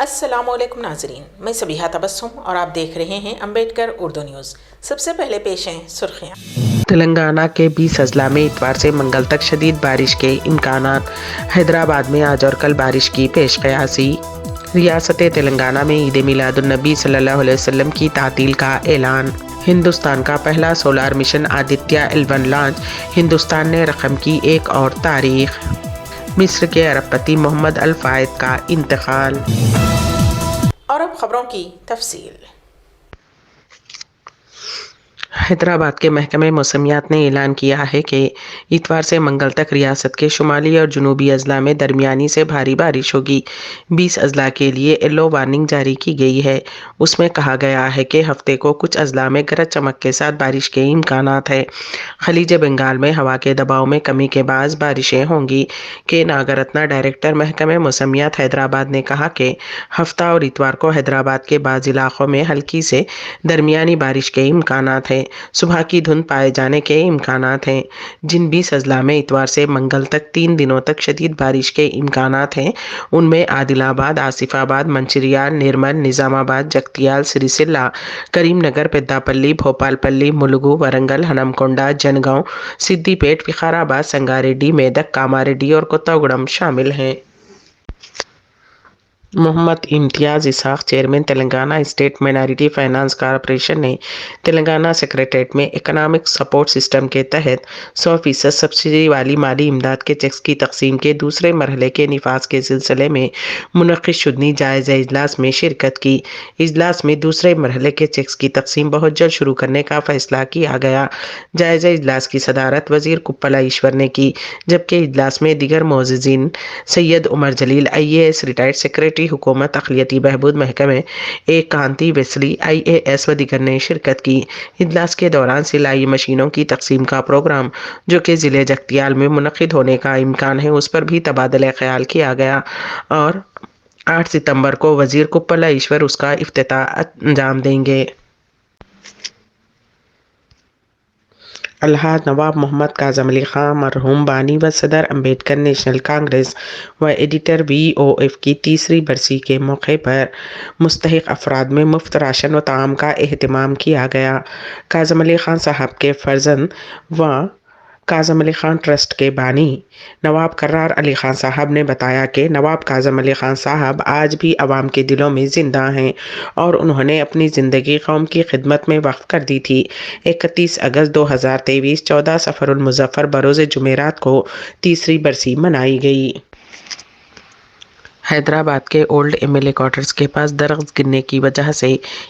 السلام علیکم ناظرین، میں سبیحہ تبسم اور آپ دیکھ رہے ہیں امبیڈکر اردو نیوز۔ سب سے پہلے پیش ہیں سرخیاں۔ تلنگانہ کے 20 اضلاع میں اتوار سے منگل تک شدید بارش کے امکانات۔ حیدرآباد میں آج اور کل بارش کی پیش قیاسی۔ ریاست تلنگانہ میں عید میلاد النبی صلی اللہ علیہ وسلم کی تعطیل کا اعلان۔ ہندوستان کا پہلا solar mission Aditya L1 launch. Hindustan نے رقم کی ایک اور تاریخ۔ مصر کے ارب پتی محمد الفائد کا انتقال۔ اور اب خبروں کی تفصیل۔ حیدرآباد کے محکمہ موسمیات نے اعلان کیا ہے کہ اتوار سے منگل تک ریاست کے شمالی اور جنوبی اضلاع میں درمیانی سے بھاری بارش ہوگی۔ 20 اضلاع کے لیے یلو وارننگ جاری کی گئی ہے۔ اس میں کہا گیا ہے کہ ہفتے کو کچھ اضلاع میں گرج چمک کے ساتھ بارش کے امکانات ہیں۔ خلیج بنگال میں ہوا کے دباؤ میں کمی کے باعث بارشیں ہوں گی۔ کے ناگرتنا ڈائریکٹر محکمہ موسمیات حیدرآباد نے کہا کہ ہفتہ اور اتوار کو حیدرآباد کے بعض علاقوں میں ہلکی سے درمیانی بارش کے امکانات ہیں۔ صبح کی دھند پائے جانے کے امکانات ہیں۔ جن 20 اضلاع میں اتوار سے منگل تک 3 دنوں تک شدید بارش کے امکانات ہیں، ان میں عادل آباد، آصف آباد، منچریال، نرمل، نظام آباد، جگتیال، سریسیلا، کریم نگر، پیدہ پلی، بھوپال پلی، ملگو، ورنگل، ہنمکونڈا، جن گاؤں، سدی پیٹ، وقارآباد، سنگاریڈی، میدک، کاماریڈی اور کوتاگوڑم شامل ہیں۔ Mohammed Imtiaz Ishaq, chairman Telangana state minority finance corporation نے تلنگانہ سکریٹریٹ میں اکنامک سپورٹ سسٹم کے تحت 100% سبسڈی والی مالی امداد کے چیکس کی تقسیم کے دوسرے مرحلے کے نفاذ کے سلسلے میں منعقد شدنی جائزہ اجلاس میں شرکت کی۔ اجلاس میں دوسرے مرحلے کے چیکس کی تقسیم بہت جلد شروع کرنے کا فیصلہ کیا گیا۔ جائزہ اجلاس کی صدارت وزیر کپل ایشور نے کی، جبکہ اجلاس میں دیگر معززین سید عمر جلیل IAS ریٹائرڈ سیکریٹری حکومت اقلیتی بہبود محکمہ کانتی ویسلی IAS و دیگر نے شرکت کی۔ اجلاس کے دوران سلائی مشینوں کی تقسیم کا پروگرام جو کہ ضلع جگتیال میں منعقد ہونے کا امکان ہے، اس پر بھی تبادلہ خیال کیا گیا اور 8 ستمبر کو وزیر کپل ایشور اس کا افتتاح انجام دیں گے۔ الحاج نواب محمد کاظم علی خان مرحوم بانی و صدر امبیڈکر نیشنل کانگریس و ایڈیٹر VOF کی 3ری برسی کے موقع پر مستحق افراد میں مفت راشن و طعام کا اہتمام کیا گیا۔ کاظم علی خان صاحب کے فرزند و کاظم علی خان ٹرسٹ کے بانی نواب کرار علی خان صاحب نے بتایا کہ نواب کاظم علی خان صاحب آج بھی عوام کے دلوں میں زندہ ہیں اور انہوں نے اپنی زندگی قوم کی خدمت میں وقف کر دی تھی۔ 31 اگست 2023 14 صفر المظفر بروز جمعرات کو 3ری برسی منائی گئی۔ حیدرآباد کے اولڈ MLA کوارٹرز کے پاس درخت گرنے کی وجہ سے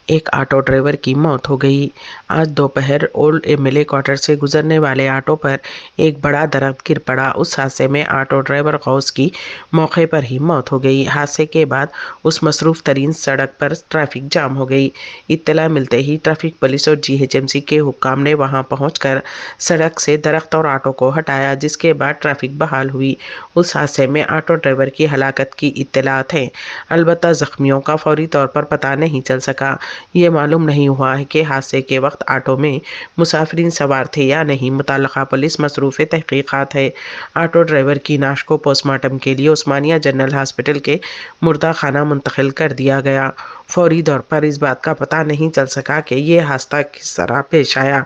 ایک آٹو ڈرائیور کی موت ہو گئی۔ آج دوپہر اولڈ MLA کوارٹر سے گزرنے والے آٹو پر ایک بڑا درخت گر پڑا۔ اس حادثے میں آٹو ڈرائیور غوث کی موقع پر ہی موت ہو گئی۔ حادثے کے بعد اس مصروف ترین سڑک پر ٹریفک جام ہو گئی۔ اطلاع ملتے ہی ٹریفک پولیس اور GHMC کے حکام نے وہاں پہنچ کر سڑک سے درخت اور آٹو کو ہٹایا، جس کے بعد ٹریفک بحال ہوئی۔ اس حادثے میں آٹو ڈرائیور کی ہلاکت کی اطلاعات ہیں، البتہ زخمیوں کا فوری طور پر پتہ نہیں چل سکا۔ یہ معلوم نہیں ہوا ہے کہ حادثے کے وقت آٹو میں مسافرین سوار تھے یا نہیں۔ متعلقہ پولیس مصروف تحقیقات ہے۔ آٹو ڈرائیور کی نعش کو پوسٹ مارٹم کے لیے عثمانیہ جنرل ہاسپٹل کے مردہ خانہ منتقل کر دیا گیا۔ فوری طور پر اس بات کا پتہ نہیں چل سکا کہ یہ حادثہ کس طرح پیش آیا،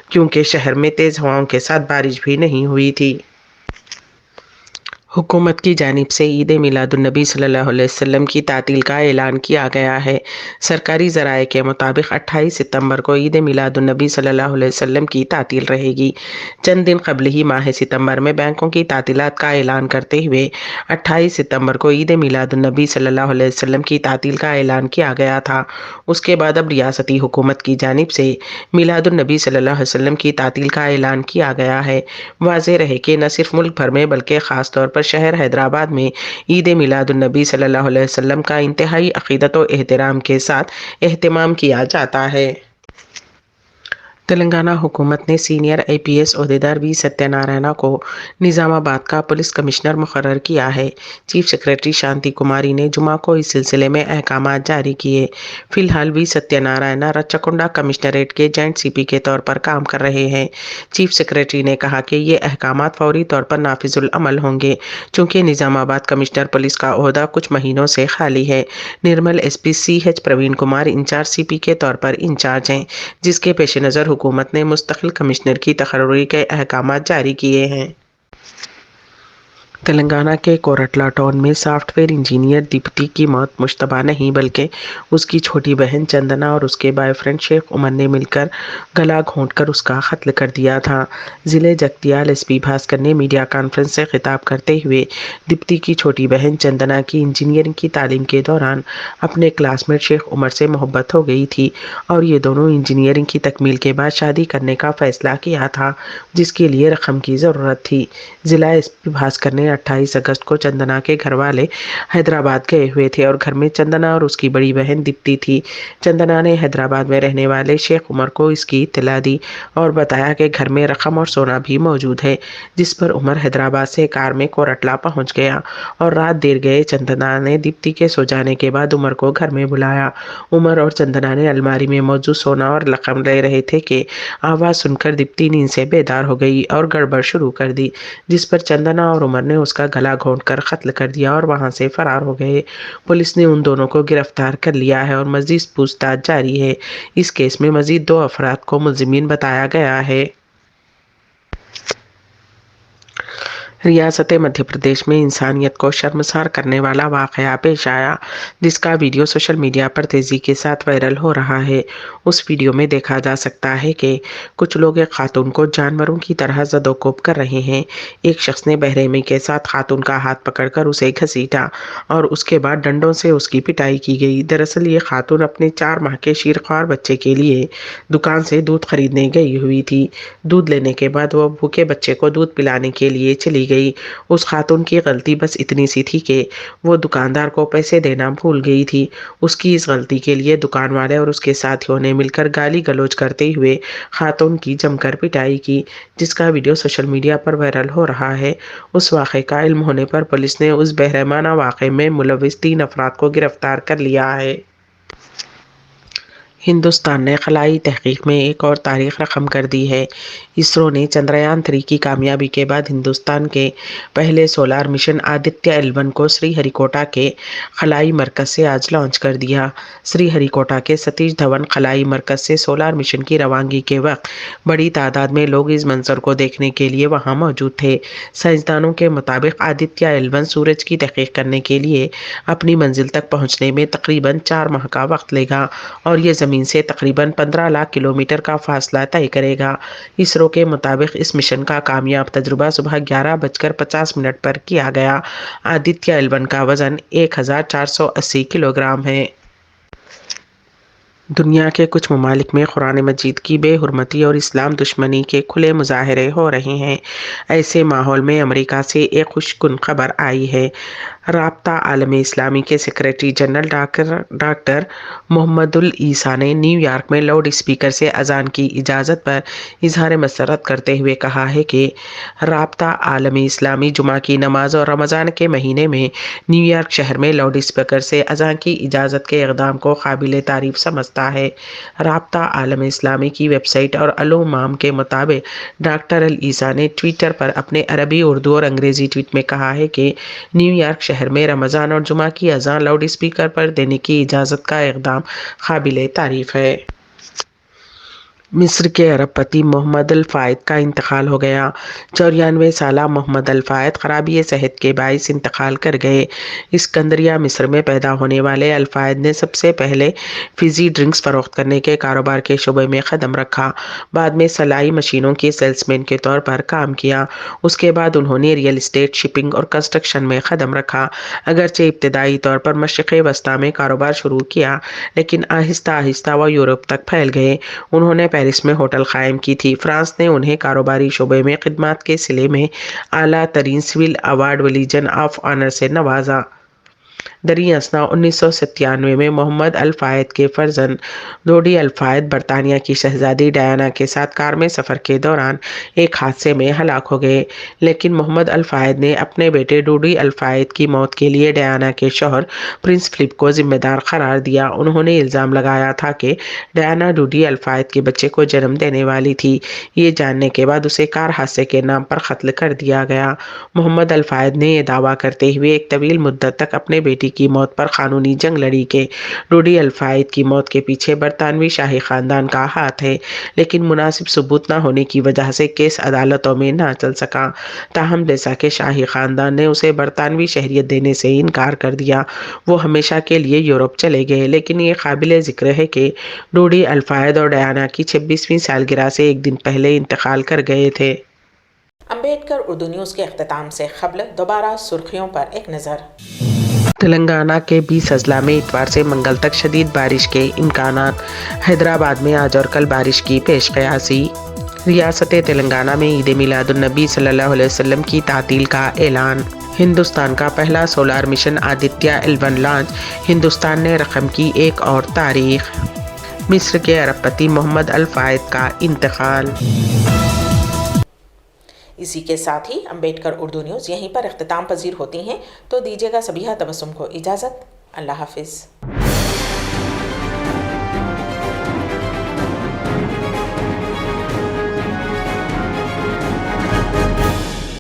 کیونکہ شہر میں تیز ہواؤں کے ساتھ بارش بھی نہیں ہوئی تھی۔ حکومت کی جانب سے عید میلاد النبی صلی اللہ علیہ وسلم کی تعطیل کا اعلان کیا گیا ہے۔ سرکاری ذرائع کے مطابق 28 ستمبر کو عید میلاد النبی صلی اللہ علیہ وسلم کی تعطیل رہے گی۔ چند دن قبل ہی ماہ ستمبر میں بینکوں کی تعطیلات کا اعلان کرتے ہوئے 28 ستمبر کو عید میلاد النبی صلی اللہ علیہ وسلم کی تعطیل کا اعلان کیا گیا تھا۔ اس کے بعد اب ریاستی حکومت کی جانب سے میلاد النبی صلی اللہ علیہ وسلم کی تعطیل کا اعلان کیا گیا ہے۔ واضح رہے کہ نہ صرف ملک بھر میں بلکہ خاص طور پر شہر حیدرآباد میں عید میلاد النبی صلی اللہ علیہ وسلم کا انتہائی عقیدت و احترام کے ساتھ اہتمام کیا جاتا ہے۔ تلنگانہ حکومت نے سینئر IPS عہدیدار وی ستیہ نارائنا کو نظام آباد کا پولیس کمشنر مقرر کیا ہے۔ چیف سیکریٹری شانتی کماری نے جمعہ کو اس سلسلے میں احکامات جاری کیے۔ فی الحال وی ستیہ نارائنا رچکونڈا کمشنریٹ کے جوائنٹ CP کے طور پر کام کر رہے ہیں۔ چیف سیکریٹری نے کہا کہ یہ احکامات فوری طور پر نافذ العمل ہوں گے، چونکہ نظام آباد کمشنر پولیس کا عہدہ کچھ مہینوں سے خالی ہے۔ Nirmal SP CH Praveen Kumar incharge CP کے طور پر انچارج ہیں، جس کے پیش نظر حکومت نے مستقل کمشنر کی تقرری کے احکامات جاری کیے ہیں۔ تلنگانہ کے کورٹلہ ٹاؤن میں سافٹ ویئر انجینئر دیپتی کی موت مشتبہ نہیں بلکہ اس کی چھوٹی بہن چندنا اور اس کے بوائے فرینڈ شیخ عمر نے مل کر گلا گھونٹ کر اس کا قتل کر دیا تھا۔ ضلع جگتیال SP بھاسکر نے میڈیا کانفرنس سے خطاب کرتے ہوئے دیپتی کی چھوٹی بہن چندنا کی انجینئرنگ کی تعلیم کے دوران اپنے کلاس میٹ شیخ عمر سے محبت ہو گئی تھی اور یہ دونوں انجینئرنگ کی تکمیل کے بعد شادی کرنے کا فیصلہ کیا تھا، جس کے لیے رقم کی ضرورت تھی۔ ضلع SP بھاسکر نے 28 اگست کو چندنا کے گھر والے حیدرآباد گئے ہوئے تھے اور گھر میں چندنا اور اس کی بڑی بہن دیپتی تھی۔ چندنا نے حیدرآباد میں رہنے والے شیخ عمر کو اس کی اطلاع دی اور بتایا کہ گھر میں رقم اور سونا بھی موجود ہے، جس پر عمر حیدرآباد سے کار میں کورٹلہ پہنچ گیا اور رات دیر گئے چندنا نے دیپتی کے سو جانے کے بعد عمر کو گھر میں بلایا۔ عمر اور چندنا نے الماری میں موجود سونا اور رقم لے رہے تھے کہ آواز سن کر دیپتی نیند سے بیدار ہو گئی اور گڑبڑ شروع کر دی، جس پر چندنا اور عمر نے اس کا گلا گھونٹ کر قتل کر دیا اور وہاں سے فرار ہو گئے۔ پولیس نے ان دونوں کو گرفتار کر لیا ہے اور مزید پوچھ تاچھ جاری ہے۔ اس کیس میں مزید 2 افراد کو ملزمین بتایا گیا ہے۔ ریاست مدھیہ پردیش میں انسانیت کو شرمسار کرنے والا واقعہ پیش آیا، جس کا ویڈیو سوشل میڈیا پر تیزی کے ساتھ وائرل ہو رہا ہے۔ اس ویڈیو میں دیکھا جا سکتا ہے کہ کچھ لوگ ایک خاتون کو جانوروں کی طرح زد و کوب کر رہے ہیں۔ ایک شخص نے بے رحمی کے ساتھ خاتون کا ہاتھ پکڑ کر اسے گھسیٹا اور اس کے بعد ڈنڈوں سے اس کی پٹائی کی گئی۔ دراصل یہ خاتون اپنے 4 ماہ کے شیرخوار بچے کے لیے دکان سے دودھ خریدنے گئی ہوئی تھی۔ دودھ لینے کے بعد وہ بھوکے بچے کو دودھ پلانے کے لیے چلی گئی۔ اس خاتون کی غلطی بس اتنی سی تھی کہ وہ دکاندار کو پیسے دینا بھول گئی تھی۔ اس کی اس غلطی کے لیے دکان والے اور اس کے ساتھیوں نے مل کر گالی گلوچ کرتے ہوئے خاتون کی جم کر پٹائی کی، جس کا ویڈیو سوشل میڈیا پر وائرل ہو رہا ہے۔ اس واقعے کا علم ہونے پر پولیس نے اس بے رحمانہ واقعے میں ملوث 3 افراد کو گرفتار کر لیا ہے۔ ہندوستان نے خلائی تحقیق میں ایک اور تاریخ رقم کر دی ہے۔ اسرو نے چندریان 3 کی کامیابی کے بعد ہندوستان کے پہلے سولار مشن آدتیہ L1 کو سری ہری کوٹا کے خلائی مرکز سے آج لانچ کر دیا۔ سری ہری کوٹا کے ستیش دھون خلائی مرکز سے سولار مشن کی روانگی کے وقت بڑی تعداد میں لوگ اس منظر کو دیکھنے کے لیے وہاں موجود تھے۔ سائنسدانوں کے مطابق آدتیہ L1 سورج کی تحقیق کرنے کے لیے اپنی منزل تک پہنچنے میں تقریباً 4 ماہ کا وقت لے گا اور یہ زمین سے تقریباً 15 لاکھ کلومیٹر کا فاصلہ طے کرے گا۔ اسرو کے مطابق اس مشن کا کامیاب تجربہ صبح 11:50 پر کیا گیا۔ آدتیہ L1 کا وزن 1480 کلوگرام ہے۔ دنیا کے کچھ ممالک میں قرآن مجید کی بے حرمتی اور اسلام دشمنی کے کھلے مظاہرے ہو رہے ہیں۔ ایسے ماحول میں امریکہ سے ایک خوش کن خبر آئی ہے۔ رابطہ عالم اسلامی کے سیکریٹری جنرل ڈاکٹر محمد العیسیٰ نے نیو یارک میں لاؤڈ اسپیکر سے اذان کی اجازت پر اظہار مسرت کرتے ہوئے کہا ہے کہ رابطہ عالم اسلامی جمعہ کی نماز اور رمضان کے مہینے میں نیو یارک شہر میں لاؤڈ اسپیکر سے اذان کی اجازت کے اقدام کو قابل تعریف سمجھتا ہے۔ رابطہ عالم اسلامی کی ویب سائٹ اور الامام کے مطابق ڈاکٹر العیسیٰ نے ٹویٹر پر اپنے عربی، اردو اور انگریزی ٹویٹ میں کہا ہے کہ نیو یارک شہر میں رمضان اور جمعہ کی اذان لاؤڈ اسپیکر پر دینے کی اجازت کا اقدام قابل تعریف ہے۔ مصر کے ارب پتی محمد الفائد کا انتقال ہو گیا۔ 94 سالہ محمد الفائد خرابی صحت کے باعث انتقال کر گئے۔ اسکندریہ مصر میں پیدا ہونے والے الفائد نے سب سے پہلے فزی ڈرنکس فروخت کرنے کے کاروبار کے شعبے میں قدم رکھا، بعد میں سلائی مشینوں کے سیلز مین کے طور پر کام کیا۔ اس کے بعد انہوں نے ریئل اسٹیٹ، شپنگ اور کنسٹرکشن میں قدم رکھا۔ اگرچہ ابتدائی طور پر مشرق وسطیٰ میں کاروبار شروع کیا، لیکن آہستہ آہستہ وہ یورپ تک پھیل گئے۔ انہوں نے پیرس میں ہوٹل قائم کی تھی۔ فرانس نے انہیں کاروباری شعبے میں خدمات کے صلے میں اعلیٰ ترین civil award legion of honour سے نوازا۔ دری اثنا 1997 میں محمد الفائد کے فرزند ڈوڈی الفائد برطانیہ کی شہزادی ڈیانا کے ساتھ کار میں سفر کے دوران ایک حادثے میں ہلاک ہو گئے، لیکن محمد الفائد نے اپنے بیٹے ڈوڈی الفائد کی موت کے لیے ڈیانا کے شوہر پرنس فلپ کو ذمہ دار قرار دیا۔ انہوں نے الزام لگایا تھا کہ ڈیانا ڈوڈی الفائد کے بچے کو جنم دینے والی تھی، یہ جاننے کے بعد اسے کار حادثے کے نام پر قتل کر دیا گیا۔ محمد الفائد نے یہ دعویٰ کرتے ہوئے ایک طویل مدت تک اپنے بیٹی کی موت پر قانونی جنگ لڑی کہ ڈوڈی الفائد کی موت کے پیچھے برطانوی شاہی خاندان کا ہاتھ ہے، لیکن مناسب ثبوت نہ ہونے کی وجہ سے کیس عدالتوں میں نہ چل سکا۔ تاہم جیسا کہ شاہی خاندان نے اسے برطانوی شہریت دینے سے انکار کر دیا، وہ ہمیشہ کے لیے یورپ چلے گئے، لیکن یہ قابل ذکر ہے کہ ڈوڈی الفائد اور ڈیانا کی 26ویں سالگرہ سے ایک دن پہلے انتقال کر گئے تھے۔ امبیڈکر اردو نیوز کے اختتام سے قبل دوبارہ سرخیوں پر ایک نظر۔ تلنگانہ کے 20 اضلاع میں اتوار سے منگل تک شدید بارش کے امکانات، حیدرآباد میں آج اور کل بارش کی پیش قیاسی۔ ریاست تلنگانہ میں عید میلاد النبی صلی اللہ علیہ وسلم کی تعطیل کا اعلان۔ ہندوستان کا پہلا solar mission Aditya L1 launch, Hindustan نے رقم کی ایک اور تاریخ۔ مصر کے ارب پتی محمد الفائد کا انتقال۔ اسی کے ساتھ ہی امبیڈکر اردو نیوز یہیں پر اختتام پذیر ہوتی ہیں، تو دیجیے گا سبیحہ تبسم کو اجازت۔ اللہ حافظ۔